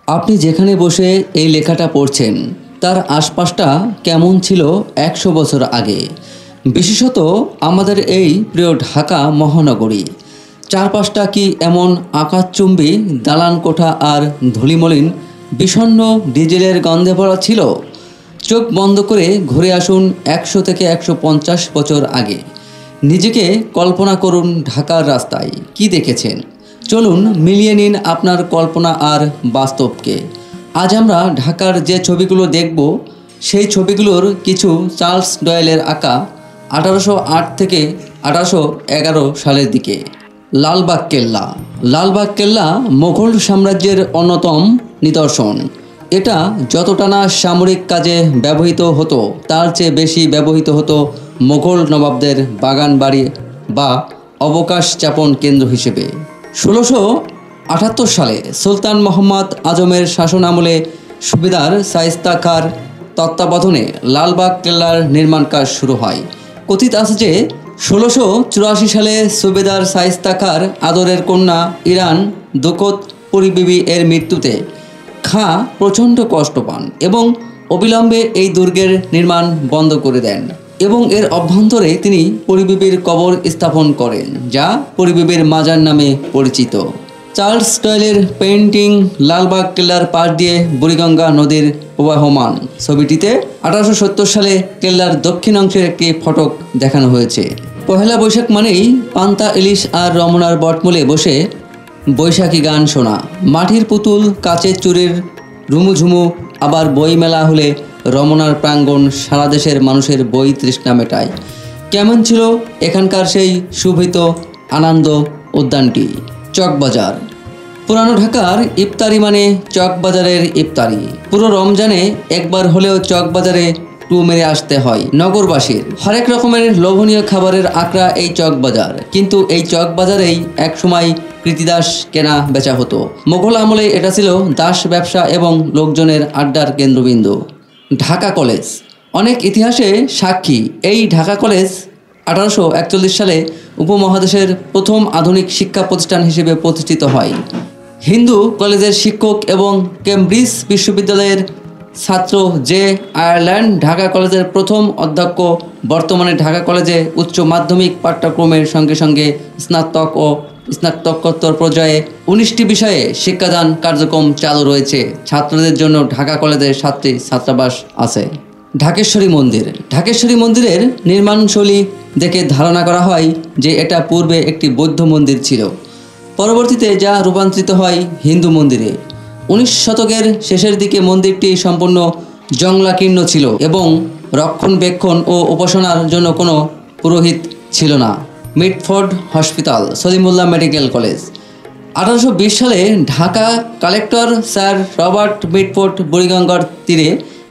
আপনি যেখানে বসে এই লেখাটা পড়ছেন তার আশপাশটা কেমন ছিল ১০০ বছর আগে, বিশেষত আমাদের এই প্রিয় ঢাকা মহানগরী। চারপাশটা কি এমন আকাশচুম্বী দালান কোঠা আর ধুলিমলিন বিষণ্ণ ডিজেলের গন্ধে ভরা ছিল? চোখ বন্ধ করে ঘুরে আসুন ১০০ থেকে ১৫০ বছর আগে। নিজেকে কল্পনা করুন ঢাকার রাস্তায় কি দেখেছেন। চলুন মিলিয়ে নিন আপনার কল্পনা আর বাস্তবকে। আজ আমরা ঢাকার যে ছবিগুলো দেখব সেই ছবিগুলোর কিছু চার্লস ডয়েলের আঁকা ১৮০৮ থেকে ১৮১১ সালের দিকে। লালবাগ কেল্লা। লালবাগ কেল্লা মোগল সাম্রাজ্যের অন্যতম নিদর্শন। এটা যতটা না সামরিক কাজে ব্যবহৃত হতো তার চেয়ে বেশি ব্যবহৃত হতো মোগল নবাবদের বাগান বাড়ি বা অবকাশ যাপন কেন্দ্র হিসেবে। ১৬৭৮ সালে সুলতান মোহাম্মদ আজমের শাসন আমলে সুবেদার শায়েস্তা খাঁর তত্ত্বাবধানে লালবাগ কেল্লার নির্মাণ কাজ শুরু হয়। কথিত আছে যে ১৬৮৪ সালে সুবেদার শায়েস্তা খাঁর আদরের কন্যা ইরান দুকত পুরী বিবি এর মৃত্যুতে খাঁ প্রচণ্ড কষ্ট পান এবং অবিলম্বে এই দুর্গের নির্মাণ বন্ধ করে দেন এবং এর অভ্যন্তরে তিনি পরিবিবির কবর স্থাপন করেন, যা পরিবিবির মাজার নামে পরিচিত। চার্লস ডয়েলের পেইন্টিং লালবাগ কেল্লার পাশ দিয়ে বুড়িগঙ্গা নদীর প্রবাহমান ছবিটিতে ১৮৭০ সালে কেল্লার দক্ষিণ অংশের একটি ফটক দেখানো হয়েছে। পহেলা বৈশাখ মানেই পান্তা ইলিশ আর রমনার বটমূলে বসে বৈশাখী গান শোনা, মাটির পুতুল কাচের চুরির রুমুঝুমু, আবার বই মেলা হলে রমনার প্রাঙ্গণ সারা দেশের মানুষের বই তৃষ্ণা মেটায়। কেমন ছিল এখানকার সেই শুভিত আনন্দ উদ্যানটি? চকবাজার। পুরানো ঢাকার ইফতারি মানে চকবাজারের ইফতারি। পুরো রমজানে একবার হলেও চকবাজারে টু মেরে আসতে হয় নগরবাসীর। হরেক রকমের লোভনীয় খাবারের আঁকড়া এই চকবাজার। কিন্তু এই চকবাজারেই একসময় কৃতিদাস কেনা বেচা হতো। মোগল আমলে এটা ছিল দাস ব্যবসা এবং লোকজনের আড্ডার কেন্দ্রবিন্দু। ঢাকা কলেজ অনেক ইতিহাসে সাক্ষী। এই ঢাকা কলেজ ১৮৪১ সালে উপমহাদেশের প্রথম আধুনিক শিক্ষা প্রতিষ্ঠান হিসেবে প্রতিষ্ঠিত হয়। হিন্দু কলেজের শিক্ষক এবং কেমব্রিজ বিশ্ববিদ্যালয়ের ছাত্র জে আয়ারল্যান্ড ঢাকা কলেজের প্রথম অধ্যক্ষ। বর্তমানে ঢাকা কলেজে উচ্চ মাধ্যমিক পাঠ্যক্রমের সঙ্গে সঙ্গে স্নাতক ও স্নাতকোত্তর পর্যায়ে ১৯টি বিষয়ে শিক্ষাদান কার্যক্রম চালু রয়েছে। ছাত্রদের জন্য ঢাকা কলেজের 7টি ছাত্রাবাস আছে। ঢাকেশ্বরী মন্দির। ঢাকেশ্বরী মন্দিরের নির্মাণশৈলী দেখে ধারণা করা হয় যে এটা পূর্বে একটি বৌদ্ধ মন্দির ছিল, পরবর্তীতে যা রূপান্তরিত হয় হিন্দু মন্দিরে। ১৯ শতকের শেষের দিকে মন্দিরটি সম্পূর্ণ জংলাকীর্ণ ছিল এবং রক্ষণাবেক্ষণ ও উপাসনার জন্য কোনো পুরোহিত ছিল না। Mitford hospital, Salimullah medical college. ১৮২০ সালে Dhaka collector sir Robert Mitford বুড়িগঙ্গার তীরে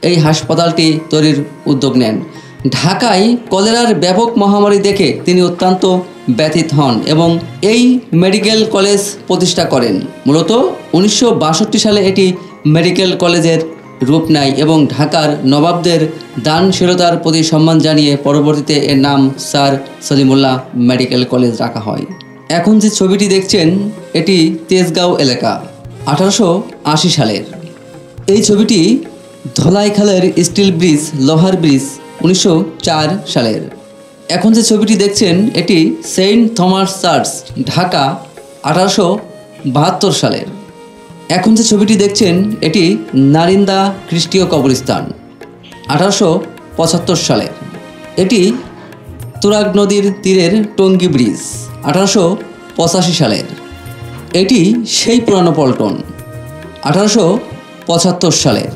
এই হাসপাতালটি তৈরির উদ্যোগ নেন। ঢাকায় কলেরার ব্যাপক মহামারী দেখে তিনি অত্যন্ত ব্যথিত হন এবং এই মেডিকেল কলেজ প্রতিষ্ঠা করেন। মূলত ১৯৬২ সালে এটি মেডিকেল কলেজের রূপ নেয় এবং ঢাকার নবাবদের দানশীলতার প্রতি সম্মান জানিয়ে পরবর্তীতে এর নাম স্যার সলিমুল্লাহ মেডিকেল কলেজ রাখা হয়। এখন যে ছবিটি দেখছেন এটি তেজগাঁও এলাকা, ১৮৮০ সালের। এই ছবিটি ধলাইখালের স্টিল ব্রিজ, লোহার ব্রিজ, ১৯০৪ সালের। এখন যে ছবিটি দেখছেন এটি সেন্ট থমাস চার্চ, ঢাকা, ১৮৭২ সালের। এখন যে ছবিটি দেখছেন এটি নারিন্দা খ্রিস্টীয় কবরস্থান, ১৮৭৫ সালের। এটি তুরাগ নদীর তীরের টঙ্গী ব্রিজ, ১৮৮৫ সালের। এটি সেই পুরানো পল্টন, ১৮৭৫ সালের।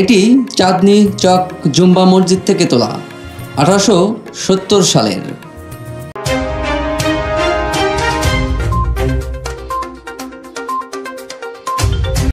এটি চাঁদনি চক জুম্বা মসজিদ থেকে তোলা, ১৮৭০ সালের।